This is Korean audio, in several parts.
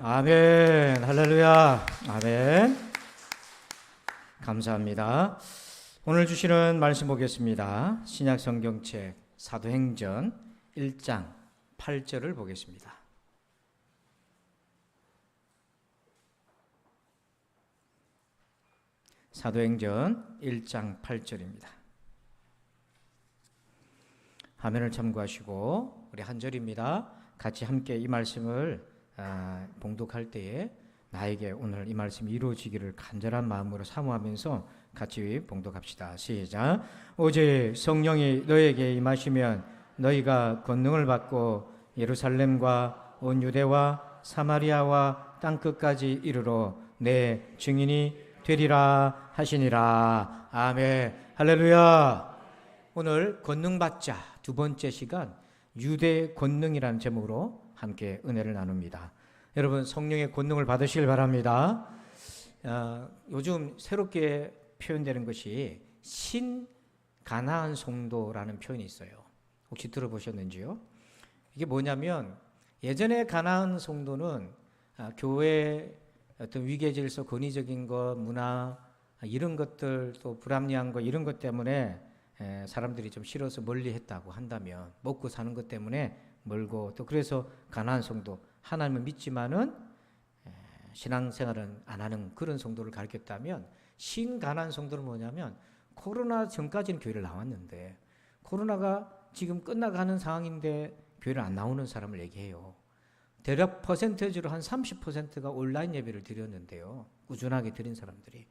아멘. 할렐루야. 아멘. 감사합니다. 오늘 주시는 말씀 보겠습니다. 신약 성경책 사도행전 1장 8절을 보겠습니다. 사도행전 1장 8절입니다. 화면을 참고하시고 우리 한 절입니다. 같이 함께 이 말씀을 봉독할 때에 나에게 오늘 이 말씀이 이루어지기를 간절한 마음으로 사모하면서 같이 봉독합시다. 시작. 오직 성령이 너에게 임하시면 너희가 권능을 받고 예루살렘과 온 유대와 사마리아와 땅끝까지 이르러 내 증인이 되리라 하시니라. 아멘. 할렐루야. 오늘 권능 받자 두 번째 시간 유대 권능이라는 제목으로 함께 은혜를 나눕니다. 여러분 성령의 권능을 받으시길 바랍니다. 요즘 새롭게 표현되는 것이 신가나안 성도라는 표현이 있어요. 혹시 들어보셨는지요? 이게 뭐냐면 예전에 가나안 성도는 교회 어떤 위계 질서, 권위적인 것, 문화 이런 것들 또 불합리한 것 이런 것 때문에 사람들이 좀 싫어서 멀리 했다고 한다면 먹고 사는 것 때문에 멀고 또 그래서 가나안 성도 하나님을 믿지만은 신앙생활은 안 하는 그런 성도를 가르쳤다면 신가나안 성도는 뭐냐면 코로나 전까지는 교회를 나왔는데 코로나가 지금 끝나가는 상황인데 교회를 안 나오는 사람을 얘기해요. 대략 퍼센테이지로 한 30%가 온라인 예배를 드렸는데요. 꾸준하게 드린 사람들이.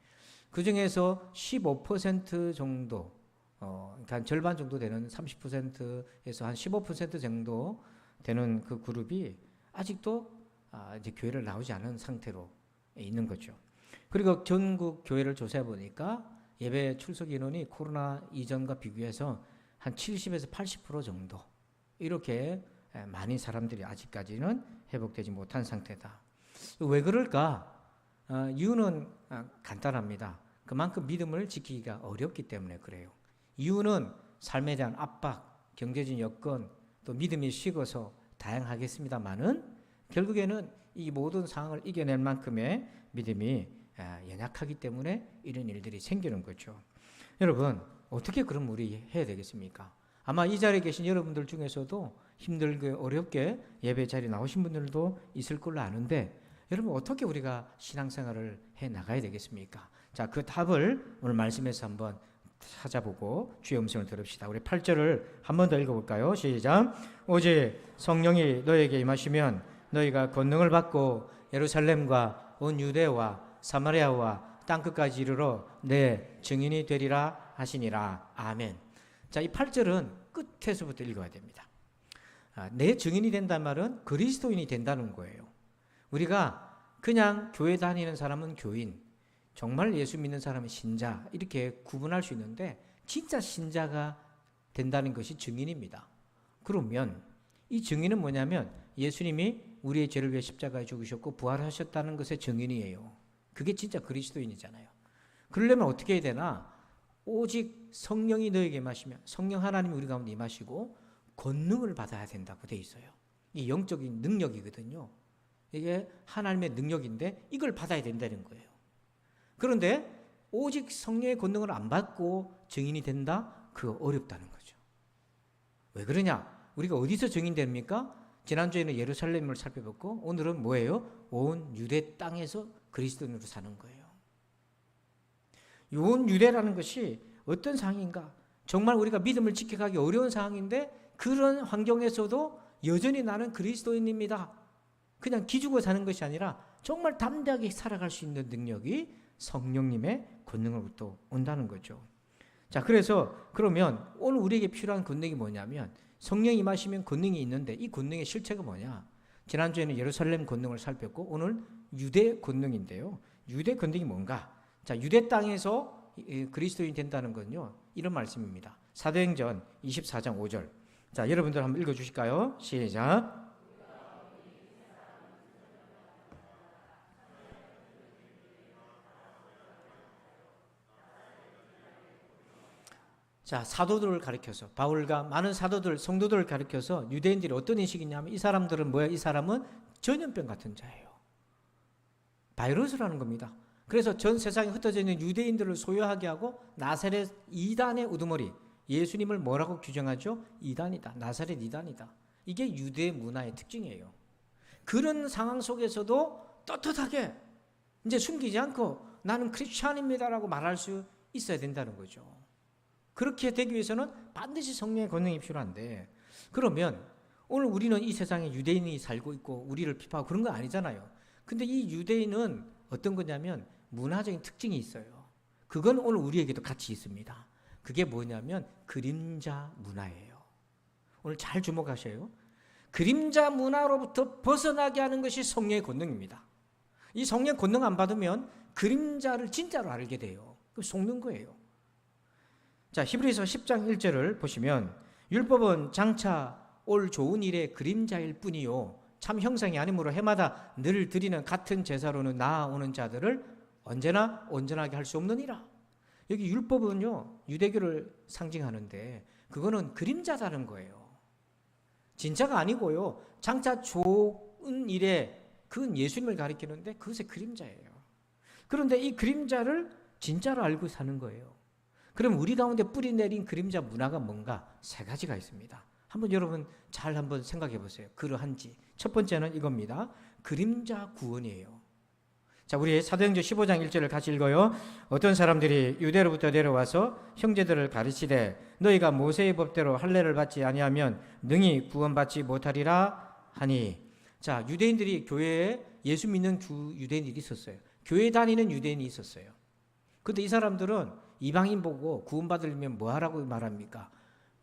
그 중에서 15% 정도 그러니까 절반 정도 되는 30%에서 한 15% 정도 되는 그 그룹이 아직도 이제 교회를 나오지 않은 상태로 있는 거죠. 그리고 전국 교회를 조사해 보니까 예배 출석 인원이 코로나 이전과 비교해서 한 70에서 80% 정도 이렇게 많은 사람들이 아직까지는 회복되지 못한 상태다. 왜 그럴까? 이유는 간단합니다. 그만큼 믿음을 지키기가 어렵기 때문에 그래요. 이유는 삶에 대한 압박, 경제적인 여건, 또 믿음이 식어서 다양하겠습니다만은 결국에는 이 모든 상황을 이겨낼 만큼의 믿음이 연약하기 때문에 이런 일들이 생기는 거죠. 여러분 어떻게 그럼 우리 해야 되겠습니까? 아마 이 자리에 계신 여러분들 중에서도 힘들게 어렵게 예배 자리에 나오신 분들도 있을 걸로 아는데 여러분 어떻게 우리가 신앙생활을 해 나가야 되겠습니까? 자, 그 답을 오늘 말씀에서 한번 찾아보고 주의 음성을 들읍시다. 우리 8절을 한 번 더 읽어볼까요? 시작. 오직 성령이 너에게 임하시면 너희가 권능을 받고 예루살렘과 온 유대와 사마리아와 땅끝까지 이르러 내 증인이 되리라 하시니라. 아멘. 자, 이 8절은 끝에서부터 읽어야 됩니다. 내 증인이 된다는 말은 그리스도인이 된다는 거예요. 우리가 그냥 교회 다니는 사람은 교인, 정말 예수 믿는 사람은 신자 이렇게 구분할 수 있는데 진짜 신자가 된다는 것이 증인입니다. 그러면 이 증인은 뭐냐면 예수님이 우리의 죄를 위해 십자가에 죽으셨고 부활하셨다는 것의 증인이에요. 그게 진짜 그리스도인이잖아요. 그러려면 어떻게 해야 되나? 오직 성령이 너에게 임하시면 성령 하나님이 우리 가운데 임하시고 권능을 받아야 된다고 돼 있어요. 이 영적인 능력이거든요. 이게 하나님의 능력인데 이걸 받아야 된다는 거예요. 그런데 오직 성령의 권능을 안 받고 증인이 된다? 그거 어렵다는 거죠. 왜 그러냐? 우리가 어디서 증인됩니까? 지난주에는 예루살렘을 살펴봤고 오늘은 뭐예요? 온 유대 땅에서 그리스도인으로 사는 거예요. 온 유대라는 것이 어떤 상황인가? 정말 우리가 믿음을 지켜가기 어려운 상황인데 그런 환경에서도 여전히 나는 그리스도인입니다. 그냥 기죽어 사는 것이 아니라 정말 담대하게 살아갈 수 있는 능력이 성령님의 권능으로부터 온다는 거죠. 자, 그래서 그러면 오늘 우리에게 필요한 권능이 뭐냐면 성령이 임하시면 권능이 있는데 이 권능의 실체가 뭐냐? 지난주에는 예루살렘 권능을 살폈고 오늘 유대 권능인데요. 유대 권능이 뭔가? 자, 유대 땅에서 그리스도인이 된다는 건요. 이런 말씀입니다. 사도행전 24장 5절. 자, 여러분들 한번 읽어 주실까요? 시작. 자, 사도들을 가리켜서 바울과 많은 사도들, 성도들을 가리켜서 유대인들이 어떤 인식이냐면 이 사람들은 뭐야? 이 사람은 전염병 같은 자예요. 바이러스라는 겁니다. 그래서 전 세상에 흩어져 있는 유대인들을 소유하게 하고 나사렛 이단의 우두머리, 예수님을 뭐라고 규정하죠? 이단이다. 나사렛 이단이다. 이게 유대 문화의 특징이에요. 그런 상황 속에서도 떳떳하게 이제 숨기지 않고 나는 크리스찬입니다라고 말할 수 있어야 된다는 거죠. 그렇게 되기 위해서는 반드시 성령의 권능이 필요한데, 그러면 오늘 우리는 이 세상에 유대인이 살고 있고 우리를 비판하고 그런 거 아니잖아요. 근데 이 유대인은 어떤 거냐면 문화적인 특징이 있어요. 그건 오늘 우리에게도 같이 있습니다. 그게 뭐냐면 그림자 문화예요. 오늘 잘 주목하셔요. 그림자 문화로부터 벗어나게 하는 것이 성령의 권능입니다. 이 성령의 권능 안 받으면 그림자를 진짜로 알게 돼요. 그럼 속는 거예요. 자, 히브리서 10장 1절을 보시면 율법은 장차 올 좋은 일의 그림자일 뿐이요 참 형상이 아니므로 해마다 늘 드리는 같은 제사로는 나아오는 자들을 언제나 온전하게 할 수 없느니라. 여기 율법은요 유대교를 상징하는데 그거는 그림자다는 거예요. 진짜가 아니고요 장차 좋은 일에 그건 예수님을 가리키는데 그것의 그림자예요. 그런데 이 그림자를 진짜로 알고 사는 거예요. 그럼 우리 가운데 뿌리 내린 그림자 문화가 뭔가 세 가지가 있습니다. 한번 여러분 잘 한번 생각해 보세요. 그러한지. 첫 번째는 이겁니다. 그림자 구원이에요. 자, 우리 사도행전 15장 1절을 같이 읽어요. 어떤 사람들이 유대로부터 내려와서 형제들을 가르치되 너희가 모세의 법대로 할례를 받지 아니하면 능히 구원받지 못하리라 하니. 자, 유대인들이 교회에 예수 믿는 유대인들이 있었어요. 교회 다니는 유대인이 있었어요. 근데 이 사람들은 이방인 보고 구원받으려면 뭐 하라고 말합니까?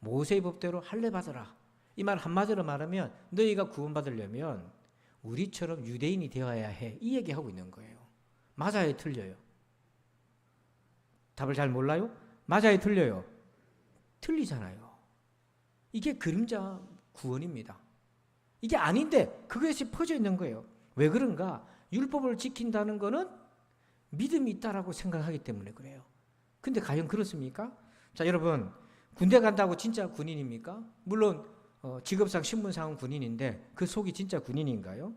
모세의 법대로 할례 받으라. 이 말 한마디로 말하면 너희가 구원받으려면 우리처럼 유대인이 되어야 해. 이 얘기하고 있는 거예요. 맞아요? 틀려요? 답을 잘 몰라요? 맞아요? 틀려요? 틀리잖아요. 이게 그림자 구원입니다. 이게 아닌데 그것이 퍼져 있는 거예요. 왜 그런가? 율법을 지킨다는 거는 믿음이 있다라고 생각하기 때문에 그래요. 근데 과연 그렇습니까? 자, 여러분 군대 간다고 진짜 군인입니까? 물론 직업상 신분상은 군인인데 그 속이 진짜 군인인가요?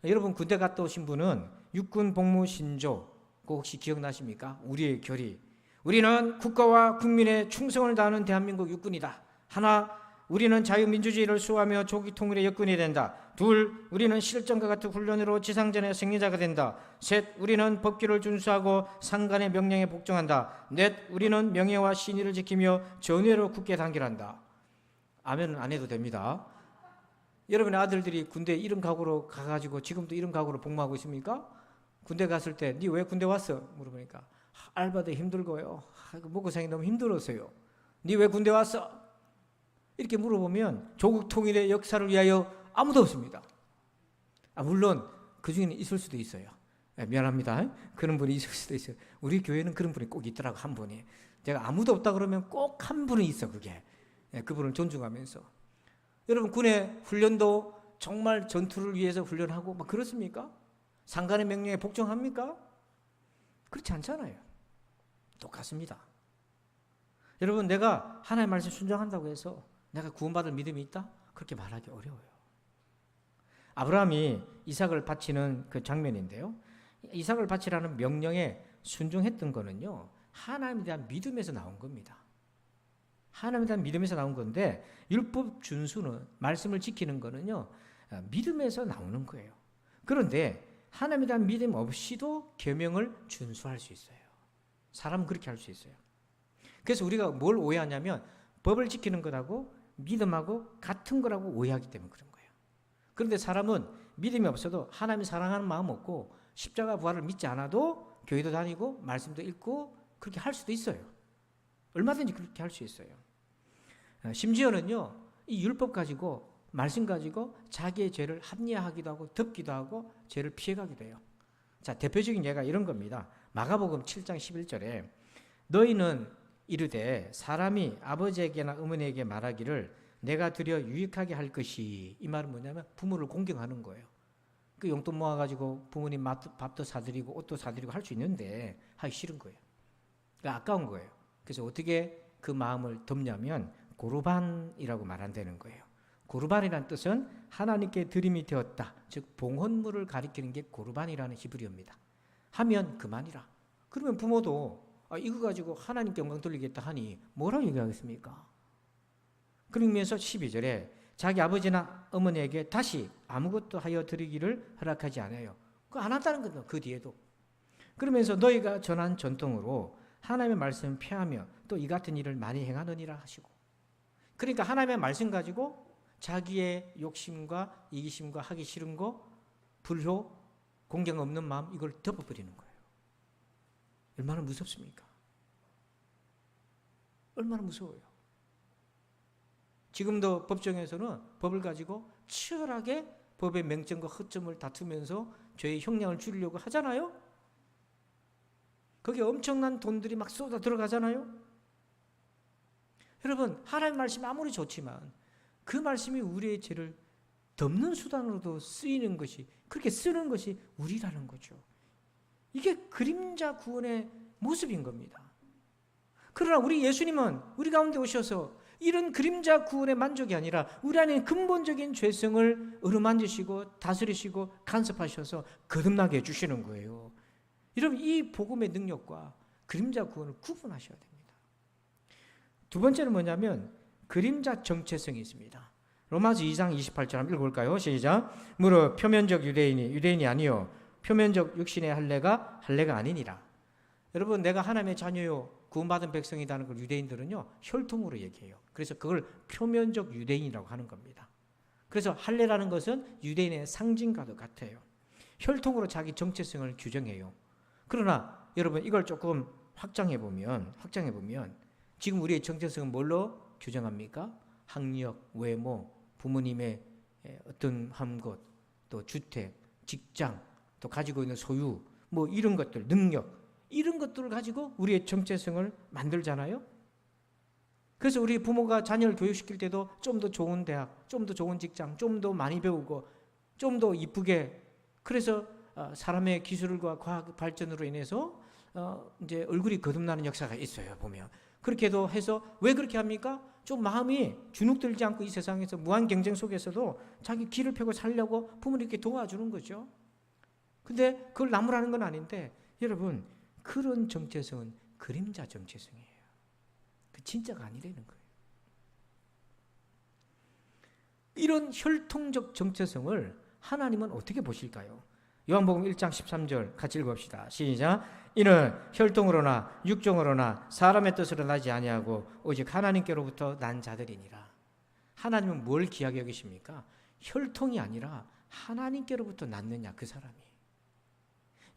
여러분 군대 갔다 오신 분은 육군 복무 신조 그거 혹시 기억나십니까? 우리의 결의. 우리는 국가와 국민의 충성을 다하는 대한민국 육군이다. 하나, 우리는 자유민주주의를 수호하며 조기 통일의 역군이 된다. 둘, 우리는 실전과 같은 훈련으로 지상전의 승리자가 된다. 셋, 우리는 법규를 준수하고 상관의 명령에 복종한다. 넷, 우리는 명예와 신의를 지키며 전회로 굳게 단결한다. 아멘은 안 해도 됩니다. 여러분의 아들들이 군대 이런 각오로 가가지고 지금도 이런 각오로 복무하고 있습니까? 군대 갔을 때 니 왜 군대 왔어? 물어보니까 알바도 힘들고요. 먹고 살기 너무 힘들었어요. 니 왜 군대 왔어? 이렇게 물어보면 조국 통일의 역사를 위하여 아무도 없습니다. 물론 그 중에는 있을 수도 있어요. 미안합니다. 그런 분이 있을 수도 있어요. 우리 교회는 그런 분이 꼭 있더라고, 한 분이. 제가 아무도 없다 그러면 꼭 한 분은 있어, 그게. 그분을 존중하면서. 여러분 군의 훈련도 정말 전투를 위해서 훈련하고 막 그렇습니까? 상관의 명령에 복종합니까? 그렇지 않잖아요. 똑같습니다. 여러분 내가 하나님의 말씀 순종한다고 해서 내가 구원받을 믿음이 있다? 그렇게 말하기 어려워요. 아브라함이 이삭을 바치는 그 장면인데요. 이삭을 바치라는 명령에 순종했던 거는요. 하나님에 대한 믿음에서 나온 겁니다. 하나님에 대한 믿음에서 나온 건데 율법 준수는 말씀을 지키는 거는요. 믿음에서 나오는 거예요. 그런데 하나님에 대한 믿음 없이도 계명을 준수할 수 있어요. 사람은 그렇게 할 수 있어요. 그래서 우리가 뭘 오해하냐면 법을 지키는 것하고 믿음하고 같은 거라고 오해하기 때문에 그런 거예요. 그런데 사람은 믿음이 없어도 하나님이 사랑하는 마음 없고 십자가 부활을 믿지 않아도 교회도 다니고 말씀도 읽고 그렇게 할 수도 있어요. 얼마든지 그렇게 할 수 있어요. 심지어는요, 이 율법 가지고 말씀 가지고 자기의 죄를 합리화하기도 하고 덮기도 하고 죄를 피해가기도 해요. 자, 대표적인 예가 이런 겁니다. 마가복음 7장 11절에 너희는 이르되 사람이 아버지에게나 어머니에게 말하기를 내가 드려 유익하게 할 것이, 이 말은 뭐냐면 부모를 공경하는 거예요. 그 용돈 모아가지고 부모님 밥도 사드리고 옷도 사드리고 할 수 있는데 하기 싫은 거예요. 그러니까 아까운 거예요. 그래서 어떻게 그 마음을 덮냐면 고르반이라고 말한다는 거예요. 고르반이라는 뜻은 하나님께 드림이 되었다. 즉 봉헌물을 가리키는 게 고르반이라는 히브리어입니다. 하면 그만이라. 그러면 부모도 이거 가지고 하나님께 영광 돌리겠다 하니 뭐라고 얘기하겠습니까? 그러면서 12절에 자기 아버지나 어머니에게 다시 아무것도 하여 드리기를 허락하지 않아요. 그거 안 한다는 거죠. 그 뒤에도. 그러면서 너희가 전한 전통으로 하나님의 말씀을 폐하며 또 이 같은 일을 많이 행하느니라 하시고. 그러니까 하나님의 말씀 가지고 자기의 욕심과 이기심과 하기 싫은 거, 불효, 공경 없는 마음 이걸 덮어버리는 거예요. 얼마나 무섭습니까? 얼마나 무서워요. 지금도 법정에서는 법을 가지고 치열하게 법의 맹점과 허점을 다투면서 죄의 형량을 줄이려고 하잖아요. 거기에 엄청난 돈들이 막 쏟아 들어가잖아요. 여러분, 하나님의 말씀이 아무리 좋지만 그 말씀이 우리의 죄를 덮는 수단으로도 쓰이는 것이, 그렇게 쓰는 것이 우리라는 거죠. 이게 그림자 구원의 모습인 겁니다. 그러나 우리 예수님은 우리 가운데 오셔서 이런 그림자 구원의 만족이 아니라 우리 안에 근본적인 죄성을 어루만지시고 다스리시고 간섭하셔서 거듭나게 해주시는 거예요. 여러분, 이 복음의 능력과 그림자 구원을 구분하셔야 됩니다. 두 번째는 뭐냐면 그림자 정체성이 있습니다. 로마서 2장 28절 한번 읽어볼까요? 시작. 무릇 표면적 유대인이 아니요 표면적 육신의 할례가 아니니라. 여러분, 내가 하나님의 자녀요 구원받은 백성이라는 걸 유대인들은요 혈통으로 얘기해요. 그래서 그걸 표면적 유대인이라고 하는 겁니다. 그래서 할례라는 것은 유대인의 상징과도 같아요. 혈통으로 자기 정체성을 규정해요. 그러나 여러분, 이걸 조금 확장해 보면 지금 우리의 정체성은 뭘로 규정합니까? 학력, 외모, 부모님의 어떤 것, 또 주택, 직장, 또 가지고 있는 소유, 뭐 이런 것들, 능력, 이런 것들을 가지고 우리의 정체성을 만들잖아요. 그래서 우리 부모가 자녀를 교육시킬 때도 좀 더 좋은 대학, 좀 더 좋은 직장, 좀 더 많이 배우고, 좀 더 이쁘게, 그래서 사람의 기술과 과학 발전으로 인해서 이제 얼굴이 거듭나는 역사가 있어요, 보면. 그렇게도 해서 왜 그렇게 합니까? 좀 마음이 주눅들지 않고 이 세상에서 무한 경쟁 속에서도 자기 길을 펴고 살려고 부모님께 도와주는 거죠. 근데 그걸 나무라는 건 아닌데, 여러분, 그런 정체성은 그림자 정체성이에요. 그 진짜가 아니라는 거예요. 이런 혈통적 정체성을 하나님은 어떻게 보실까요? 요한복음 1장 13절 같이 읽읍시다. 시작. 이는 혈통으로나 육종으로나 사람의 뜻으로 나지 아니하고 오직 하나님께로부터 난 자들이니라. 하나님은 뭘 귀하게 여기십니까? 혈통이 아니라 하나님께로부터 났느냐, 그 사람이.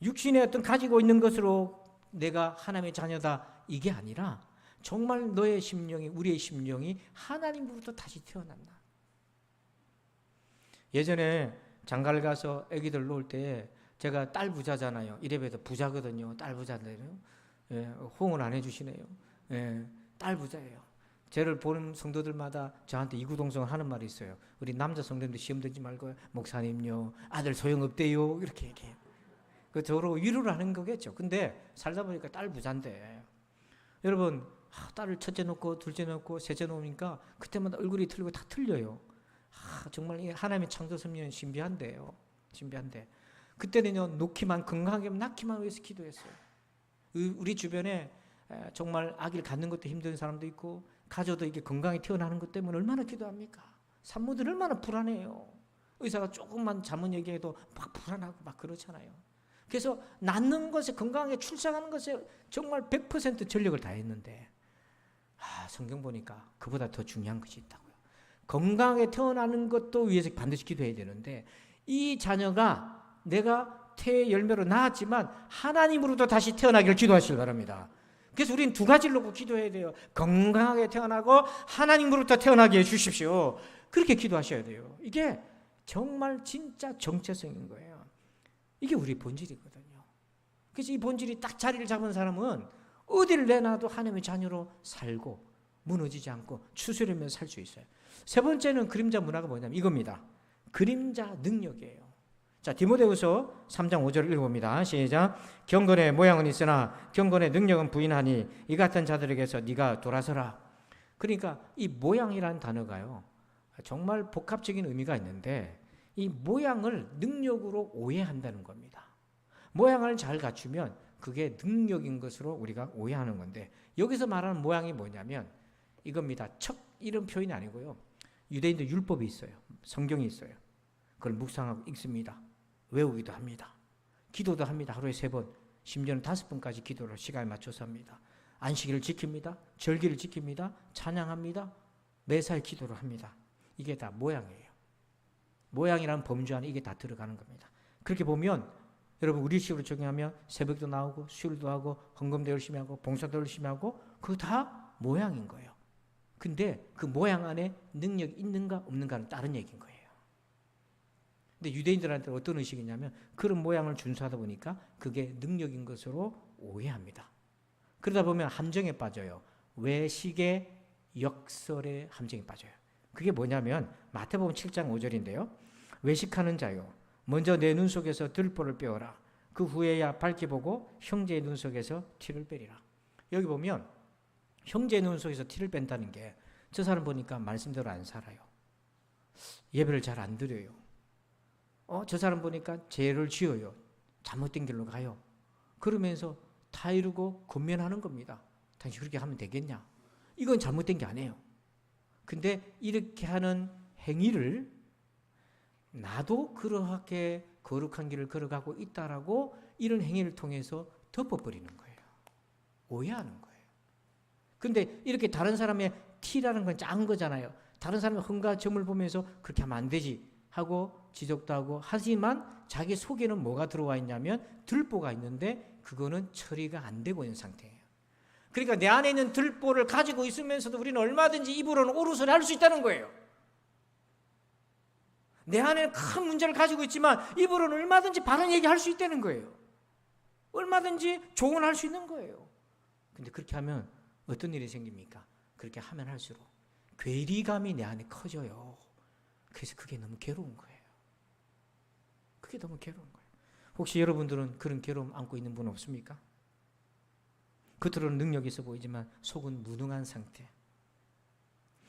육신의 어떤 가지고 있는 것으로 내가 하나님의 자녀다, 이게 아니라 정말 너의 심령이, 우리의 심령이 하나님으로부터 다시 태어난다. 예전에 장가를 가서 아기들 놓을 때 제가 딸 부자잖아요. 이래봬도 부자거든요. 딸 부자인데요. 예, 호응을 안 해주시네요. 예, 딸 부자예요. 저를 보는 성도들마다 저한테 이구동성을 하는 말이 있어요. 우리 남자 성도님들 시험 들지 말고 목사님요, 아들 소용없대요, 이렇게 얘기해요. 그 저로 위로를 하는 거겠죠. 근데 살다 보니까 딸 부자인데, 여러분, 딸을 첫째 놓고 둘째 놓고 셋째 놓으니까 그때마다 얼굴이 틀리고 다 틀려요. 정말 하나님의 창조 섭리는 신비한데요. 신비한데 그때는요, 놓기만, 건강하게 낳기만 위해서 기도했어요. 우리 주변에 정말 아기를 갖는 것도 힘든 사람도 있고, 가져도 이게 건강히 태어나는 것 때문에 얼마나 기도합니까? 산모들 얼마나 불안해요. 의사가 조금만 잘못 얘기해도 막 불안하고 막 그렇잖아요. 그래서 낳는 것에, 건강하게 출산하는 것에 정말 100% 전력을 다했는데, 성경 보니까 그보다 더 중요한 것이 있다고요. 건강하게 태어나는 것도 위해서 반드시 기도해야 되는데, 이 자녀가 내가 태의 열매로 낳았지만 하나님으로부터 다시 태어나기를 기도하시기 바랍니다. 그래서 우리는 두 가지를 놓고 기도해야 돼요. 건강하게 태어나고 하나님으로부터 태어나게 해주십시오. 그렇게 기도하셔야 돼요. 이게 정말 진짜 정체성인 거예요. 이게 우리 본질이거든요. 그래서 이 본질이 딱 자리를 잡은 사람은 어디를 내놔도 하나님의 자녀로 살고 무너지지 않고 추스리면서 살 수 있어요. 세 번째는 그림자 문화가 뭐냐면 이겁니다. 그림자 능력이에요. 자, 디모데후서 3장 5절을 읽어봅니다. 시작. 경건의 모양은 있으나 경건의 능력은 부인하니 이 같은 자들에게서 네가 돌아서라. 그러니까 이 모양이라는 단어가요, 정말 복합적인 의미가 있는데, 이 모양을 능력으로 오해한다는 겁니다. 모양을 잘 갖추면 그게 능력인 것으로 우리가 오해하는 건데, 여기서 말하는 모양이 뭐냐면 이겁니다. 척 이런 표현이 아니고요. 유대인들 율법이 있어요. 성경이 있어요. 그걸 묵상하고 읽습니다. 외우기도 합니다. 기도도 합니다. 하루에 3번, 심지어는 5번까지 기도를 시간에 맞춰서 합니다. 안식일을 지킵니다. 절기를 지킵니다. 찬양합니다. 매사에 기도를 합니다. 이게 다 모양이에요. 모양이라는 범주 안에 이게 다 들어가는 겁니다. 그렇게 보면 여러분 우리식으로 적용하면 새벽도 나오고 수요일도 하고 헌금도 열심히 하고 봉사도 열심히 하고 그거 다 모양인 거예요. 근데 그 모양 안에 능력이 있는가 없는가는 다른 얘기인 거예요. 근데 유대인들한테 어떤 의식이냐면 그런 모양을 준수하다 보니까 그게 능력인 것으로 오해합니다. 그러다 보면 함정에 빠져요. 외식의 역설의 함정에 빠져요. 그게 뭐냐면 마태복음 7장 5절인데요. 외식하는 자요, 먼저 내 눈 속에서 들보를 빼어라. 그 후에야 밝게 보고 형제의 눈 속에서 티를 빼리라. 여기 보면 형제의 눈 속에서 티를 뺀다는 게 저 사람 보니까 말씀대로 안 살아요. 예배를 잘 안 드려요. 저 사람 보니까 죄를 지어요. 잘못된 길로 가요. 그러면서 타이르고 권면하는 겁니다. 당신 그렇게 하면 되겠냐? 이건 잘못된 게 아니에요. 근데 이렇게 하는 행위를 나도 그렇게 거룩한 길을 걸어가고 있다라고 이런 행위를 통해서 덮어버리는 거예요. 오해하는 거예요. 근데 이렇게 다른 사람의 티라는 건 작은 거잖아요. 다른 사람의 흠과 점을 보면서 그렇게 하면 안 되지 하고 지적도 하고 하지만 자기 속에는 뭐가 들어와 있냐면 들보가 있는데 그거는 처리가 안 되고 있는 상태예요. 그러니까 내 안에 있는 들보를 가지고 있으면서도 우리는 얼마든지 입으로는 옳은 소리 할 수 있다는 거예요. 내 안에 큰 문제를 가지고 있지만 입으로는 얼마든지 바른 얘기 할 수 있다는 거예요. 얼마든지 조언할 수 있는 거예요. 근데 그렇게 하면 어떤 일이 생깁니까? 그렇게 하면 할수록 괴리감이 내 안에 커져요. 그래서 그게 너무 괴로운 거예요. 그게 너무 괴로운 거예요. 혹시 여러분들은 그런 괴로움 안고 있는 분 없습니까? 겉으로는 능력이 있어 보이지만 속은 무능한 상태.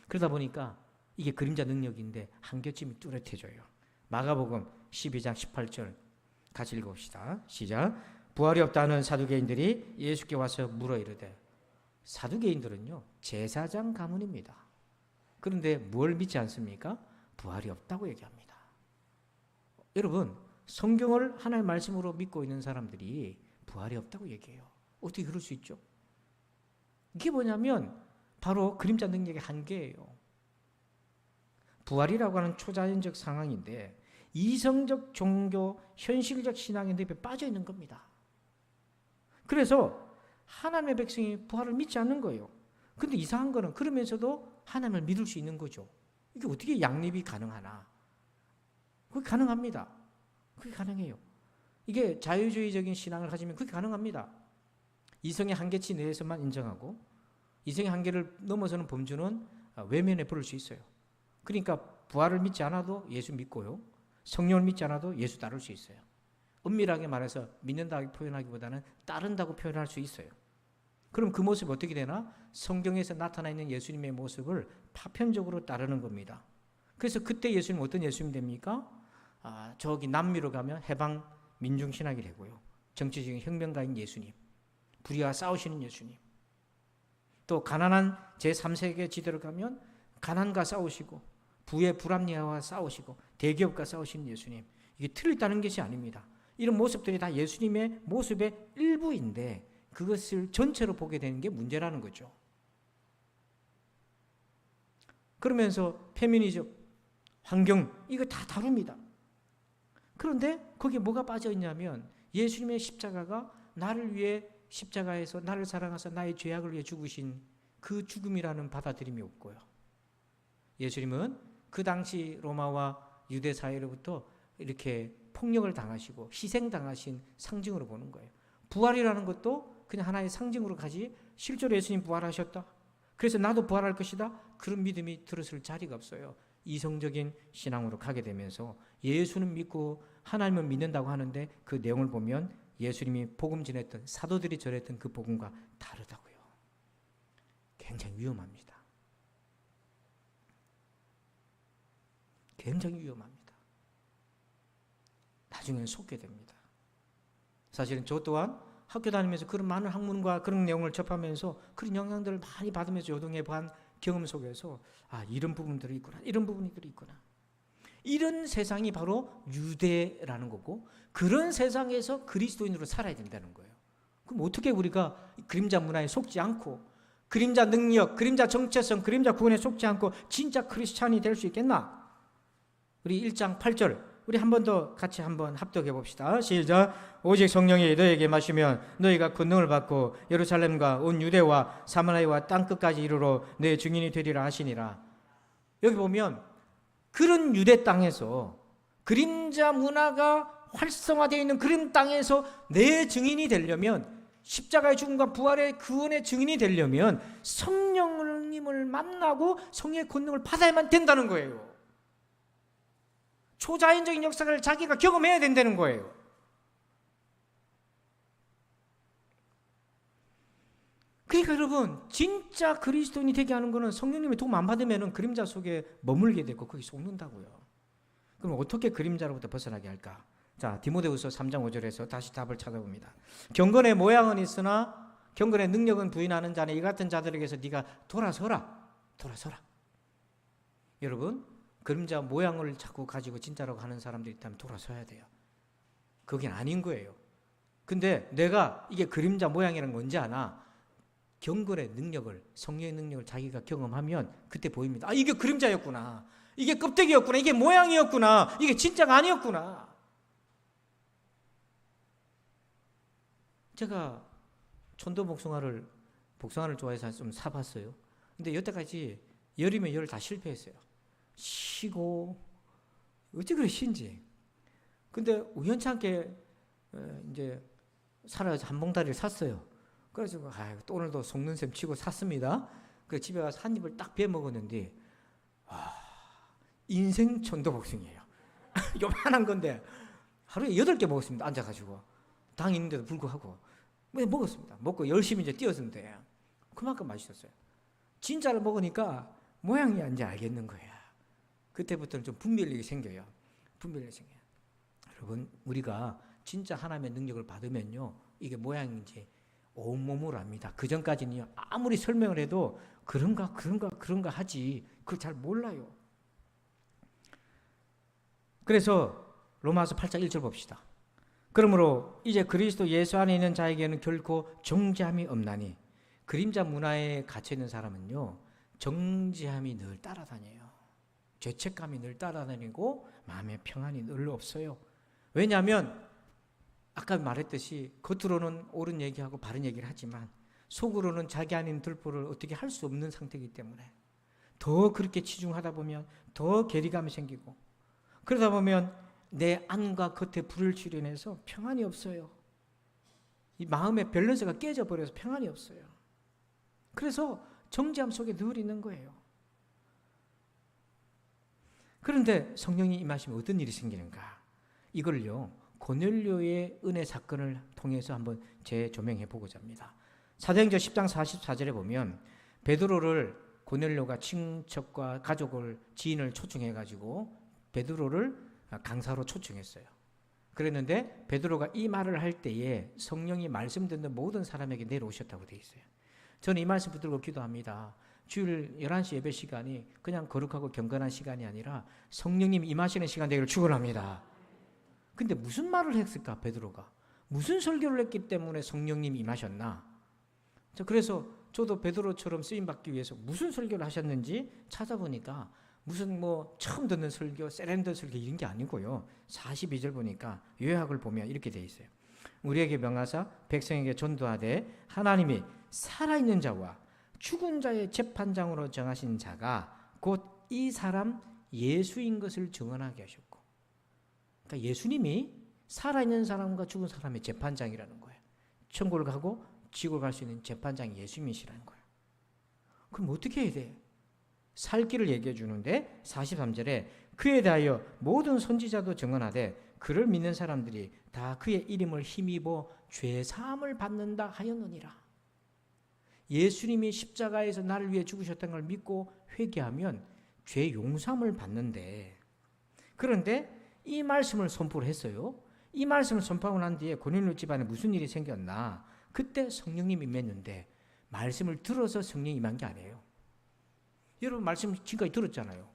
그러다 보니까 이게 그림자 능력인데 한겹쯤이 뚜렷해져요. 마가복음 12장 18절 같이 읽어봅시다. 시작. 부활이 없다는 사두개인들이 예수께 와서 물어 이르되, 사두개인들은요 제사장 가문입니다. 그런데 뭘 믿지 않습니까? 부활이 없다고 얘기합니다. 여러분 성경을 하나의 말씀으로 믿고 있는 사람들이 부활이 없다고 얘기해요. 어떻게 그럴 수 있죠? 이게 뭐냐면 바로 그림자 능력의 한계예요. 부활이라고 하는 초자연적 상황인데 이성적 종교, 현실적 신앙의 늪에 빠져 있는 겁니다. 그래서 하나님의 백성이 부활을 믿지 않는 거예요. 근데 이상한 거는 그러면서도 하나님을 믿을 수 있는 거죠. 이게 어떻게 양립이 가능하나? 그게 가능합니다. 그게 가능해요. 이게 자유주의적인 신앙을 가지면 그게 가능합니다. 이성의 한계치 내에서만 인정하고 이성의 한계를 넘어서는 범주는 외면에 부를 수 있어요. 그러니까 부활을 믿지 않아도 예수 믿고요. 성령을 믿지 않아도 예수 따를 수 있어요. 엄밀하게 말해서 믿는다고 표현하기보다는 따른다고 표현할 수 있어요. 그럼 그 모습이 어떻게 되나? 성경에서 나타나 있는 예수님의 모습을 파편적으로 따르는 겁니다. 그래서 그때 예수님 어떤 예수님 됩니까? 저기 남미로 가면 해방 민중신학이 되고요. 정치적인 혁명가인 예수님, 불의와 싸우시는 예수님, 또 가난한 제3세계 지대로 가면 가난과 싸우시고 부의 불합리화와 싸우시고 대기업과 싸우시는 예수님, 이게 틀렸다는 것이 아닙니다. 이런 모습들이 다 예수님의 모습의 일부인데 그것을 전체로 보게 되는 게 문제라는 거죠. 그러면서 페미니즘, 환경 이거 다 다룹니다. 그런데 거기에 뭐가 빠져 있냐면 예수님의 십자가가 나를 위해 십자가에서 나를 사랑하사 나의 죄악을 위해 죽으신 그 죽음이라는 받아들임이 없고요. 예수님은 그 당시 로마와 유대 사회로부터 이렇게 폭력을 당하시고 희생당하신 상징으로 보는 거예요. 부활이라는 것도 그냥 하나의 상징으로 가지 실제로 예수님 부활하셨다. 그래서 나도 부활할 것이다. 그런 믿음이 들었을 자리가 없어요. 이성적인 신앙으로 가게 되면서 예수는 믿고 하나님은 믿는다고 하는데 그 내용을 보면 예수님이 복음 전했던 사도들이 전했던 그 복음과 다르다고요. 굉장히 위험합니다. 굉장히 위험합니다. 나중에는 속게 됩니다. 사실은 저 또한 학교 다니면서 그런 많은 학문과 그런 내용을 접하면서 그런 영향들을 많이 받으면서 요동해 본 경험 속에서 이런 부분들이 있구나, 이런 부분들이 있구나. 이런 세상이 바로 유대라는 거고, 그런 세상에서 그리스도인으로 살아야 된다는 거예요. 그럼 어떻게 우리가 그림자 문화에 속지 않고, 그림자 능력, 그림자 정체성, 그림자 구원에 속지 않고 진짜 크리스찬이 될 수 있겠나? 우리 1장 8절 우리 한 번 더 같이 한번 합독해 봅시다. 시작. 오직 성령이 너에게 마시면 너희가 권능을 받고 예루살렘과 온 유대와 사마리아와 땅끝까지 이르러 내 증인이 되리라 하시니라. 여기 보면 그런 유대 땅에서, 그림자 문화가 활성화되어 있는 그런 땅에서 내 증인이 되려면, 십자가의 죽음과 부활의 구원의 증인이 되려면 성령님을 만나고 성령의 권능을 받아야만 된다는 거예요. 초자연적인 역사를 자기가 경험해야 된다는 거예요. 그러니까 여러분, 진짜 그리스도인이 되게 하는 거는 성령님의 도움 안 받으면 그림자 속에 머물게 되고 거기 속는다고요. 그럼 어떻게 그림자로부터 벗어나게 할까? 자, 디모데후서 3장 5절에서 다시 답을 찾아봅니다. 경건의 모양은 있으나 경건의 능력은 부인하는 자는 이 같은 자들에게서 네가 돌아서라. 여러분, 그림자 모양을 자꾸 가지고 진짜라고 하는 사람들이 있다면 돌아서야 돼요. 그게 아닌 거예요. 근데 내가 이게 그림자 모양이라는 건 뭔지 아나? 경건의 능력을, 성령의 능력을 자기가 경험하면 그때 보입니다. 이게 그림자였구나. 이게 껍데기였구나. 이게 모양이었구나. 이게 진짜가 아니었구나. 제가 천도 복숭아를 좋아해서 좀 사봤어요. 근데 여태까지 열이면 열 다 실패했어요. 쉬고 어찌 그래 신지. 근데 우연찮게 이제 살아서 한 봉다리를 샀어요. 그래서 또 오늘도 속는 셈 치고 샀습니다. 그 집에 가서 한 입을 딱 베어 먹었는데 인생 천도복숭이에요. 요만한 건데 하루에 8개 먹었습니다. 앉아가지고 당 있는데도 불구하고 먹었습니다. 먹고 열심히 이제 뛰었는데 그만큼 맛있었어요. 진짜를 먹으니까 모양이 이제 알겠는 거야. 그때부터는 좀 분별력이 생겨요. 여러분, 우리가 진짜 하나님의 능력을 받으면요, 이게 모양인지 온몸으로 압니다. 그 전까지는요, 아무리 설명을 해도 그런가 하지 그걸 잘 몰라요. 그래서 로마서 8장 1절 봅시다. 그러므로 이제 그리스도 예수 안에 있는 자에게는 결코 정죄함이 없나니. 그림자 문화에 갇혀있는 사람은요, 정죄함이 늘 따라다녀요. 죄책감이 늘 따라다니고 마음의 평안이 늘 없어요. 왜냐하면 아까 말했듯이 겉으로는 옳은 얘기하고 바른 얘기를 하지만 속으로는 자기 아닌 들보를 어떻게 할 수 없는 상태이기 때문에 더 그렇게 치중하다 보면 더 괴리감이 생기고, 그러다 보면 내 안과 겉에 불을 출현해서 평안이 없어요. 이 마음의 밸런스가 깨져버려서 평안이 없어요. 그래서 정죄함 속에 늘 있는 거예요. 그런데 성령이 임하시면 어떤 일이 생기는가? 이걸요, 고넬료의 은혜 사건을 통해서 한번 재조명해 보고자 합니다. 사도행전 10장 44절에 보면 베드로를 고넬료가 친척과 가족을, 지인을 초청해가지고 베드로를 강사로 초청했어요. 그랬는데 베드로가 이 말을 할 때에 성령이 말씀 듣는 모든 사람에게 내려오셨다고 되어 있어요. 저는 이 말씀 붙들고 기도합니다. 주일 11시 예배 시간이 그냥 거룩하고 경건한 시간이 아니라 성령님 임하시는 시간 되기를 축원합니다. 근데 무슨 말을 했을까? 베드로가 무슨 설교를 했기 때문에 성령님이 임하셨나? 그래서 저도 베드로처럼 쓰임받기 위해서 무슨 설교를 하셨는지 찾아보니까 무슨 처음 듣는 설교, 세련된 설교 이런 게 아니고요. 42절 보니까 요약을 보면 이렇게 돼 있어요. 우리에게 명하사 백성에게 전도하되 하나님이 살아있는 자와 죽은 자의 재판장으로 정하신 자가 곧 이 사람 예수인 것을 증언하게 하셨고, 그러니까 예수님이 살아있는 사람과 죽은 사람의 재판장이라는 거예요. 천국을 가고 지옥을 갈 수 있는 재판장이 예수님이시라는 거예요. 그럼 어떻게 해야 돼? 살 길을 얘기해 주는데 43절에 그에 대하여 모든 선지자도 증언하되 그를 믿는 사람들이 다 그의 이름을 힘입어 죄사함을 받는다 하였느니라. 예수님이 십자가에서 나를 위해 죽으셨다는 걸 믿고 회개하면 죄 용서함을 받는데, 그런데 이 말씀을 선포를 했어요. 이 말씀을 선포하고 난 뒤에 고넬료 집안에 무슨 일이 생겼나? 그때 성령님이 임했는데 말씀을 들어서 성령이 임한 게 아니에요. 여러분 말씀 지금까지 들었잖아요.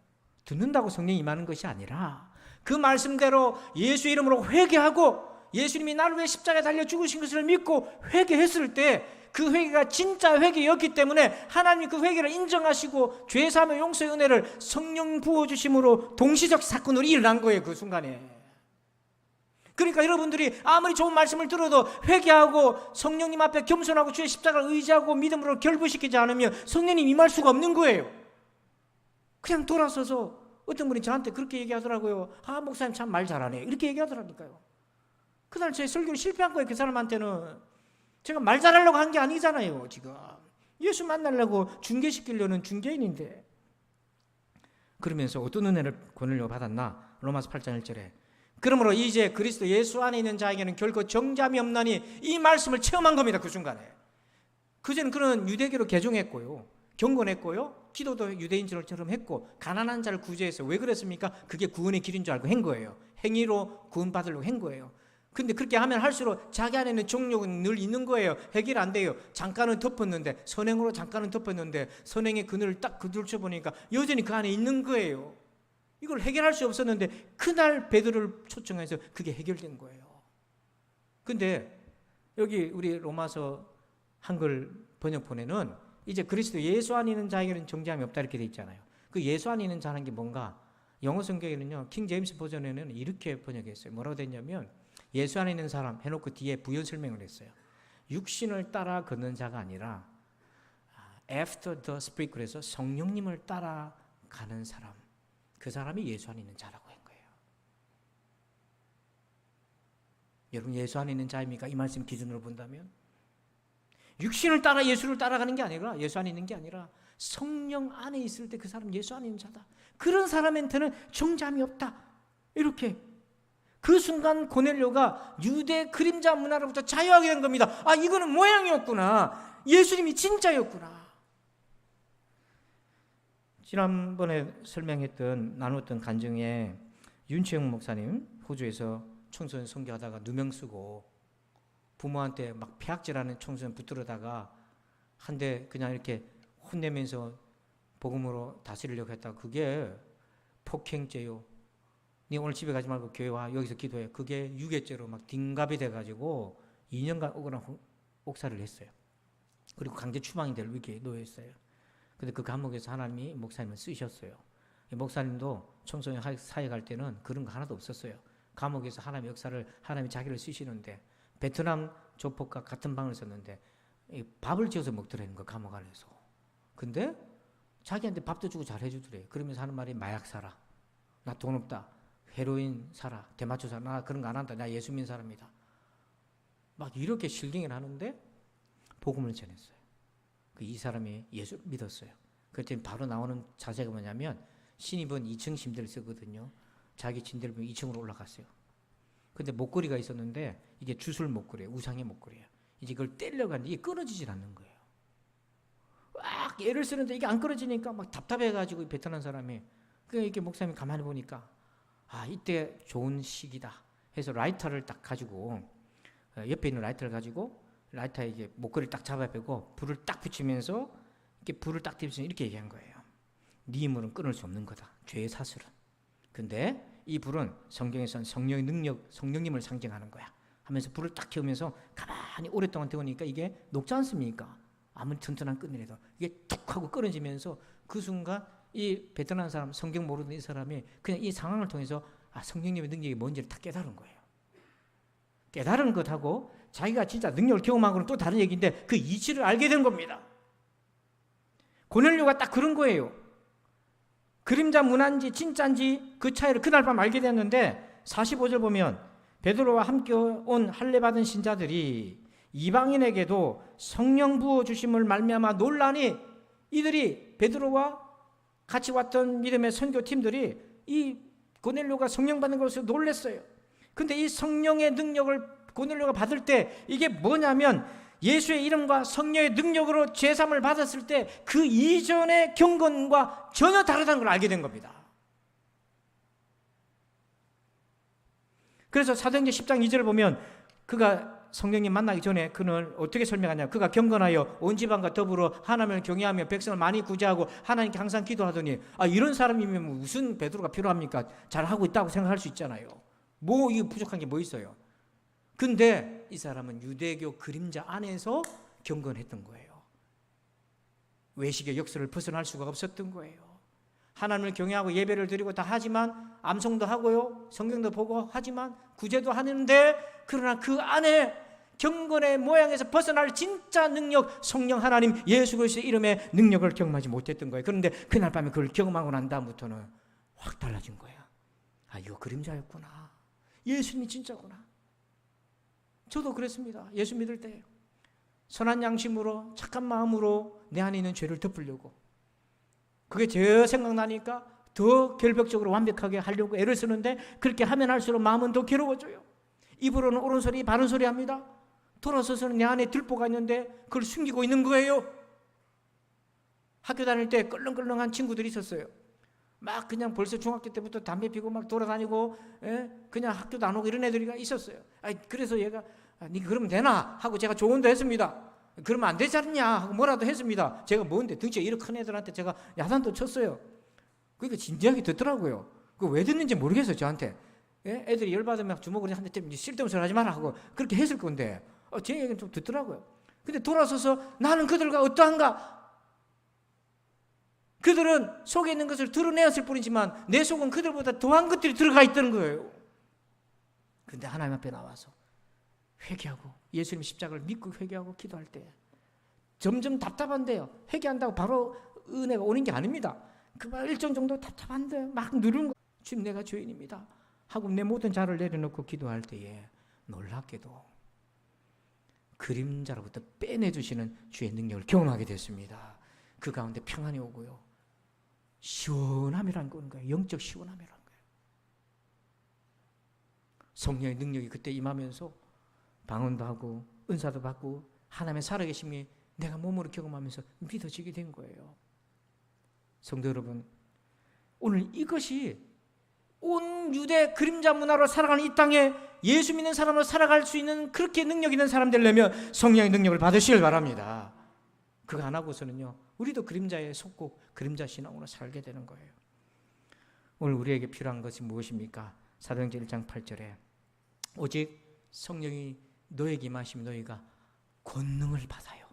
듣는다고 성령이 임하는 것이 아니라 그 말씀대로 예수 이름으로 회개하고 예수님이 나를 위해 십자가에 달려 죽으신 것을 믿고 회개했을 때 그 회개가 진짜 회개였기 때문에 하나님이 그 회개를 인정하시고 죄사함의 용서의 은혜를 성령 부어주심으로 동시적 사건으로 일어난 거예요. 그 순간에. 그러니까 여러분들이 아무리 좋은 말씀을 들어도 회개하고 성령님 앞에 겸손하고 주의 십자가를 의지하고 믿음으로 결부시키지 않으면 성령님 임할 수가 없는 거예요. 그냥 돌아서서 어떤 분이 저한테 그렇게 얘기하더라고요. 아, 목사님 참 말 잘하네. 이렇게 얘기하더라니까요. 그날 제 설교를 실패한 거예요. 그 사람한테는. 제가 말 잘하려고 한 게 아니잖아요. 지금 예수 만나려고 중개시키려는 중개인인데. 그러면서 어떤 은혜를 고넬료가 받았나? 로마서 8장 1절에 그러므로 이제 그리스도 예수 안에 있는 자에게는 결코 정잠이 없나니 이 말씀을 체험한 겁니다. 그 순간에. 그전에 그는 유대교로 개종했고요, 경건했고요, 기도도 유대인처럼 했고 가난한 자를 구제했어요. 왜 그랬습니까? 그게 구원의 길인 줄 알고 한 거예요. 행위로 구원받으려고 한 거예요. 근데 그렇게 하면 할수록 자기 안에 있는 정욕은 늘 있는 거예요. 해결 안 돼요. 잠깐은 덮었는데, 선행으로 잠깐은 덮었는데 선행의 그늘을 딱 그들쳐 보니까 여전히 그 안에 있는 거예요. 이걸 해결할 수 없었는데 그날 베드로를 초청해서 그게 해결된 거예요. 근데 여기 우리 로마서 한글 번역본에는 이제 그리스도 예수 안에 있는 자에게는 정죄함이 없다 이렇게 돼 있잖아요. 그 예수 안에 있는 자라는 게 뭔가? 영어 성경에는요, 킹 제임스 버전에는 이렇게 번역했어요. 뭐라고 됐냐면 예수 안에 있는 사람 해놓고 뒤에 부연 설명을 했어요. 육신을 따라 걷는 자가 아니라 after the spirit, 그래서 성령님을 따라가는 사람, 그 사람이 예수 안에 있는 자라고 한 거예요. 여러분 예수 안에 있는 자입니까? 이 말씀 기준으로 본다면 육신을 따라 예수를 따라가는 게 아니라, 예수 안에 있는 게 아니라 성령 안에 있을 때 그 사람 예수 안에 있는 자다. 그런 사람한테는 정잠이 없다. 이렇게 그 순간 고넬료가 유대 그림자 문화로부터 자유하게 된 겁니다. 아, 이거는 모양이었구나. 예수님이 진짜였구나. 지난번에 설명했던 나눴던 간증에 윤채영 목사님 호주에서 청소년 선교하다가 누명 쓰고 부모한테 막 폐악질하는 청소년 붙들어다가 한 대 그냥 이렇게 혼내면서 복음으로 다스리려고 했다가 그게 폭행죄요. 네 오늘 집에 가지 말고 교회 와, 여기서 기도해. 그게 유괴죄로 막 딩갑이 돼가지고 2년간 억울한 옥살이를 했어요. 그리고 강제 추방이 될 위기에 놓였어요. 근데 그 감옥에서 하나님이 목사님을 쓰셨어요. 목사님도 청소년 사회 갈 때는 그런 거 하나도 없었어요. 감옥에서 하나님의 역사를, 하나님이 자기를 쓰시는데 베트남 조폭과 같은 방을 썼는데 밥을 지어서 먹더라는 거, 감옥 안에서. 근데 자기한테 밥도 주고 잘 해주더래요. 그러면서 하는 말이 마약 사라, 나 돈 없다, 헤로인 사라, 대마초 사라, 나 그런 거 안 한다, 나 예수 믿는 사람이다. 막 이렇게 실갱이를 하는데 복음을 전했어요. 이 사람이 예수 믿었어요. 그랬더니 바로 나오는 자세가 뭐냐면 신입은 2층 침대를 쓰거든요. 자기 침대를 보면 2층으로 올라갔어요. 근데 목걸이가 있었는데 이게 주술 목걸이에요. 우상의 목걸이에요. 이제 그걸 떼려고 하는데 이게 끊어지질 않는 거예요. 막 애를 쓰는데 이게 안 끊어지니까 막 답답해가지고 베트남 사람이, 그러니까 이렇게 목사님이 가만히 보니까 아, 이때 좋은 시기다 해서 라이터를 딱 가지고, 옆에 있는 라이터를 가지고 라이터에 이게 목걸이를 딱 잡아빼고 불을 딱 붙이면서 이렇게 불을 딱 띄우면서 이렇게 얘기한 거예요. 네 힘으로는 끊을 수 없는 거다, 죄의 사슬은. 근데 이 불은 성경에서는 성령의 능력, 성령님을 상징하는 거야 하면서 불을 딱 켜면서 가만히 오랫동안 태우니까 이게 녹지 않습니까? 아무리 튼튼한 끈이라도 이게 툭 하고 끊어지면서 그 순간 이 베트남 사람, 성경 모르는 이 사람이 그냥 이 상황을 통해서 아, 성령님의 능력이 뭔지를 다 깨달은 거예요. 깨달은 것하고 자기가 진짜 능력을 경험하고는 또 다른 얘기인데 그 이치를 알게 된 겁니다. 고넬료가 딱 그런 거예요. 그림자 문화인지 진짜인지 그 차이를 그날 밤 알게 됐는데 45절 보면 베드로와 함께 온 할례 받은 신자들이 이방인에게도 성령 부어 주심을 말미암아 놀라니, 이들이 베드로와 같이 왔던 믿음의 선교팀들이 이 고넬료가 성령 받는 것을 놀랐어요. 근데 이 성령의 능력을 고넬료가 받을 때 이게 뭐냐면 예수의 이름과 성령의 능력으로 죄사함을 받았을 때 그 이전의 경건과 전혀 다르다는 걸 알게 된 겁니다. 그래서 사도행전 10장 2절을 보면 그가 성령님 만나기 전에 그는 어떻게 설명하냐. 그가 경건하여 온 집안과 더불어 하나님을 경외하며 백성을 많이 구제하고 하나님께 항상 기도하더니, 이런 사람이면 무슨 베드로가 필요합니까? 잘하고 있다고 생각할 수 있잖아요. 뭐 이게 부족한 게 뭐 있어요? 근데 이 사람은 유대교 그림자 안에서 경건했던 거예요. 외식의 역사를 벗어날 수가 없었던 거예요. 하나님을 경외하고 예배를 드리고 다 하지만, 암송도 하고요, 성경도 보고 하지만, 구제도 하는데, 그러나 그 안에 경건의 모양에서 벗어날 진짜 능력, 성령 하나님 예수 그리스도의 이름의 능력을 경험하지 못했던 거예요. 그런데 그날 밤에 그걸 경험하고 난 다음부터는 확 달라진 거야. 이거 그림자였구나. 예수님이 진짜구나. 저도 그랬습니다. 예수 믿을 때 선한 양심으로, 착한 마음으로 내 안에 있는 죄를 덮으려고, 그게 제 생각나니까 더 결벽적으로 완벽하게 하려고 애를 쓰는데, 그렇게 하면 할수록 마음은 더 괴로워져요. 입으로는 옳은 소리 바른 소리 합니다. 돌아서서는 내 안에 들보가 있는데 그걸 숨기고 있는 거예요. 학교 다닐 때 껄렁껄렁한 친구들이 있었어요. 막 그냥 벌써 중학교 때부터 담배 피고 막 돌아다니고, 그냥 학교도 안 오고 이런 애들이 있었어요. 그래서 얘가 니 그러면 되나 하고 제가 조언도 했습니다. 그러면 안 되지 않냐 하고 뭐라도 했습니다. 제가 뭔데 덩치가 이렇게 큰 애들한테 제가 야단도 쳤어요. 그러니까 진지하게 듣더라고요. 그 왜 듣는지 모르겠어요, 저한테. 애들이 열받으면 주먹으로 한 대 때문에 쓸데없는 소리 하지 마라 하고 그렇게 했을 건데, 제 얘기는 좀 듣더라고요. 근데 돌아서서 나는 그들과 어떠한가? 그들은 속에 있는 것을 드러내었을 뿐이지만 내 속은 그들보다 더한 것들이 들어가 있다는 거예요. 그런데 하나님 앞에 나와서 회개하고 예수님 십자가를 믿고 회개하고 기도할 때 점점 답답한데요. 회개한다고 바로 은혜가 오는 게 아닙니다. 그만 일정 정도 답답한데 막 누르는 거. 주님, 내가 죄인입니다 하고 내 모든 자를 내려놓고 기도할 때에 놀랍게도 그림자로부터 빼내주시는 주의 능력을 경험하게 됐습니다. 그 가운데 평안이 오고요, 시원함이라는 거예요. 영적 시원함이라는 거예요. 성령의 능력이 그때 임하면서 방언도 하고 은사도 받고 하나님의 살아계심이 내가 몸으로 경험하면서 믿어지게 된 거예요. 성도 여러분, 오늘 이것이 온 유대 그림자 문화로 살아가는 이 땅에 예수 믿는 사람으로 살아갈 수 있는 그렇게 능력 있는 사람 되려면 성령의 능력을 받으시길 바랍니다. 그거 안 하고서는요, 우리도 그림자에 속고 그림자 신앙으로 살게 되는 거예요. 오늘 우리에게 필요한 것이 무엇입니까? 사도행전 1장 8절에 오직 성령이 너에게 임하시면 너희가 권능을 받아요.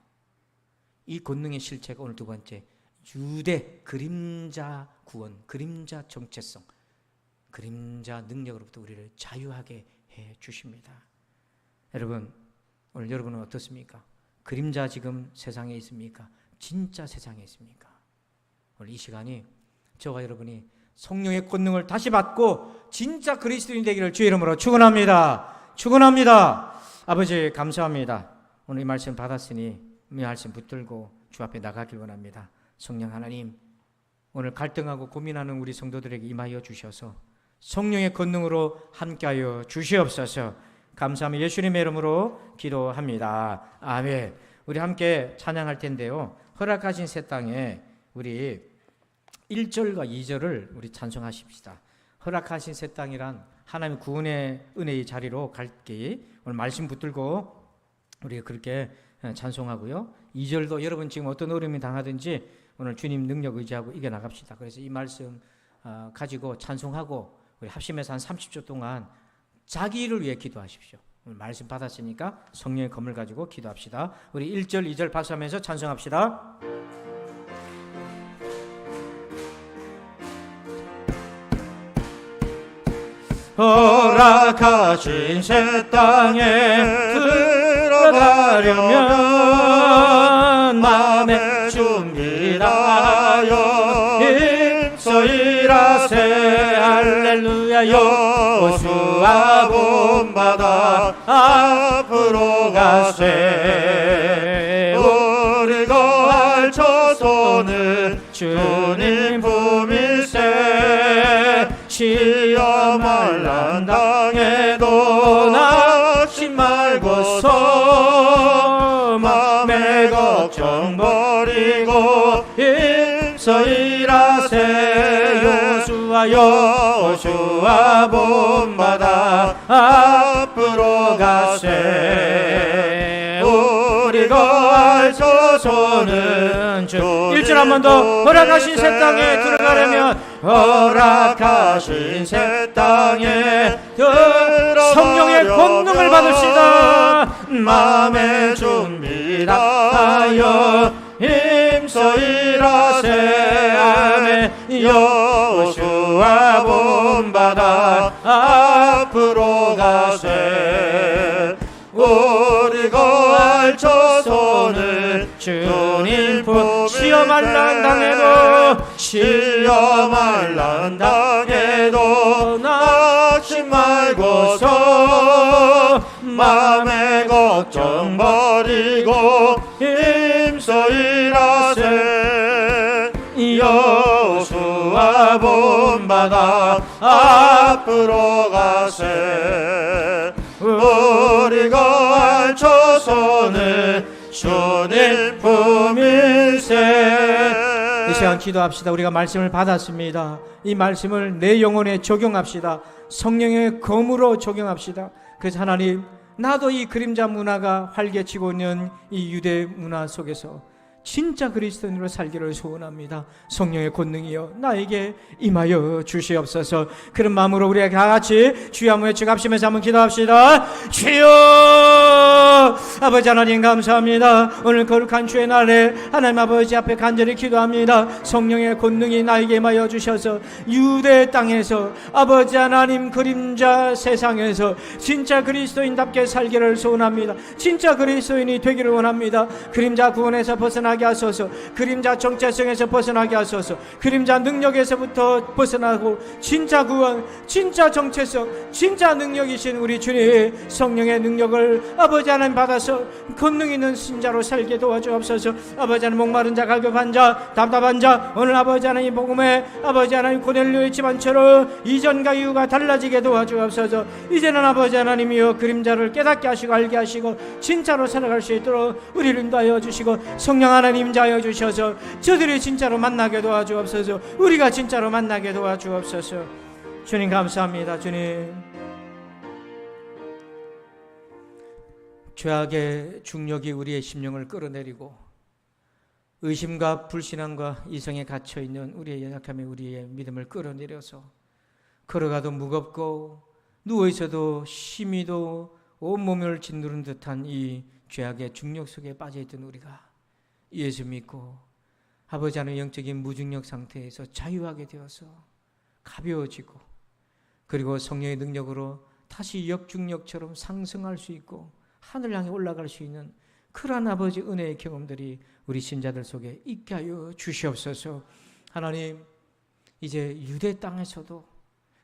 이 권능의 실체가 오늘 두 번째, 유대 그림자 구원, 그림자 정체성, 그림자 능력으로부터 우리를 자유하게 해 주십니다. 여러분, 오늘 여러분은 어떻습니까? 그림자 지금 세상에 있습니까? 진짜 세상에 있습니까? 오늘 이 시간이 저와 여러분이 성령의 권능을 다시 받고 진짜 그리스도인 되기를 주의 이름으로 축원합니다. 축원합니다. 아버지 감사합니다. 오늘 이 말씀 받았으니 이 말씀 붙들고 주 앞에 나가길 원합니다. 성령 하나님, 오늘 갈등하고 고민하는 우리 성도들에게 임하여 주셔서 성령의 권능으로 함께하여 주시옵소서. 감사하며 예수님의 이름으로 기도합니다. 아멘. 우리 함께 찬양할 텐데요, 허락하신 새 땅에 우리 1절과 2절을 우리 찬송하십시다. 허락하신 새 땅이란 하나님의 구원의 은혜의 자리로 갈 길, 오늘 말씀 붙들고 우리 그렇게 찬송하고요, 2절도 여러분 지금 어떤 어려움이 당하든지 오늘 주님 능력 의지하고 이겨나갑시다. 그래서 이 말씀 가지고 찬송하고 우리 합심해서 한 30초 동안 자기 일을 위해 기도하십시오. 오늘 말씀 받았으니까 성령의 검을 가지고 기도합시다. 우리 1절, 2절 박수하면서 찬송합시다. 허락하신 새 땅에 들어가려면 마음의 준비를 하여 힘써 일하세. 할렐루야. 여호수아 본받아 앞으로 가세. 우리 거할 처소는 주님 품일세. 시험을 난 당해도 낙심 말고서 맘의 걱정 버리고 힘써 일하세. 여호수아 본받아 앞으로 가세. 우리 거할 조소는 주 1절 한 번 더. 허락하신 새 땅에 들어가려면 허락하신 새 땅에 성령의 권능을 받읍시다. 마음의 준비 다하여 힘써 일하세. 여호수아 본받아 앞으로 가세. 우리 거할 조선을 주님 품 시험할란 당해도 시험할란 당해도 낙심 말고서 마음의 걱정 버리고 힘써 일하세. 여호수아 본받아 앞으로 가세. 우리 거할 조선을 주님 품일세. 이 시간 기도합시다. 우리가 말씀을 받았습니다. 이 말씀을 내 영혼에 적용합시다. 성령의 검으로 적용합시다. 그래서 하나님, 나도 이 그림자 문화가 활개치고 있는 이 유대 문화 속에서 진짜 그리스도인으로 살기를 소원합니다. 성령의 권능이여 나에게 임하여 주시옵소서. 그런 마음으로 우리가 다 같이 주여 한번 외쳐갑시면서 한번 기도합시다. 주여, 아버지 하나님 감사합니다. 오늘 거룩한 주의 날에 하나님 아버지 앞에 간절히 기도합니다. 성령의 권능이 나에게 임하여 주셔서 유대 땅에서 아버지 하나님 그림자 세상에서 진짜 그리스도인답게 살기를 소원합니다. 진짜 그리스도인이 되기를 원합니다. 그림자 구원에서 벗어나게 하소서. 그림자 정체성에서 벗어나게 하소서. 그림자 능력에서부터 벗어나고 진짜 구원, 진짜 정체성, 진짜 능력이신 우리 주님 성령의 능력을 아버지 하나님 받아서 권능 있는 신자로 살게 도와주옵소서. 아버지 하나님 목마른 자, 갈급한 자, 답답한 자, 오늘 아버지 하나님 복음에 아버지 하나님 고넬료의 집안처럼 이전과 이후가 달라지게 도와주옵소서. 이제는 아버지 하나님이여 그림자를 깨닫게 하시고 알게 하시고 진짜로 살아갈 수 있도록 우리를 인도하여 주시고 성령 하나님 임자하여 주셔서 저들이 진짜로 만나게 도와주옵소서. 우리가 진짜로 만나게 도와주옵소서. 주님 감사합니다. 주님, 죄악의 중력이 우리의 심령을 끌어내리고 의심과 불신앙과 이성에 갇혀있는 우리의 연약함에 우리의 믿음을 끌어내려서 걸어가도 무겁고 누워있어도 심히도 온몸을 짓누른 듯한 이 죄악의 중력 속에 빠져있던 우리가 예수 믿고 아버지 하나님 영적인 무중력 상태에서 자유하게 되어서 가벼워지고 그리고 성령의 능력으로 다시 역중력처럼 상승할 수 있고 하늘 향해 올라갈 수 있는 그러한 아버지 은혜의 경험들이 우리 신자들 속에 있게 하여 주시옵소서. 하나님, 이제 유대 땅에서도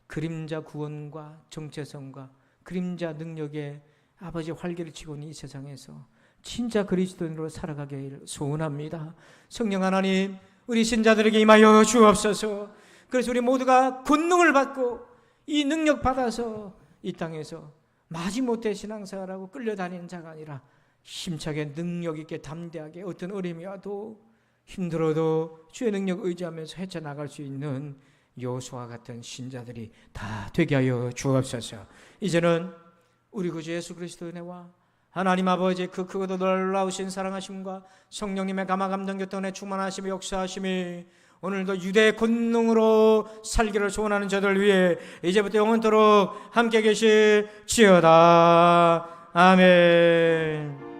그림자 구원과 정체성과 그림자 능력의 아버지 활기를 치고 있는 이 세상에서 진짜 그리스도인으로 살아가길 소원합니다. 성령 하나님, 우리 신자들에게 임하여 주옵소서. 그래서 우리 모두가 권능을 받고 이 능력 받아서 이 땅에서 마지못해 신앙생활하고 끌려다니는 자가 아니라 힘차게 능력 있게 담대하게 어떤 어려움이 와도 힘들어도 주의 능력 의지하면서 헤쳐나갈 수 있는 여호수아 같은 신자들이 다 되게 하여 주옵소서. 이제는 우리 구주 예수 그리스도의 은혜와 하나님 아버지의 그 크고도 놀라우신 사랑하심과 성령님의 감화감동 교통에 충만하심이 역사하심이 오늘도 유대의 권능으로 살기를 소원하는 저들 위해 이제부터 영원토록 함께 계실지어다. 아멘.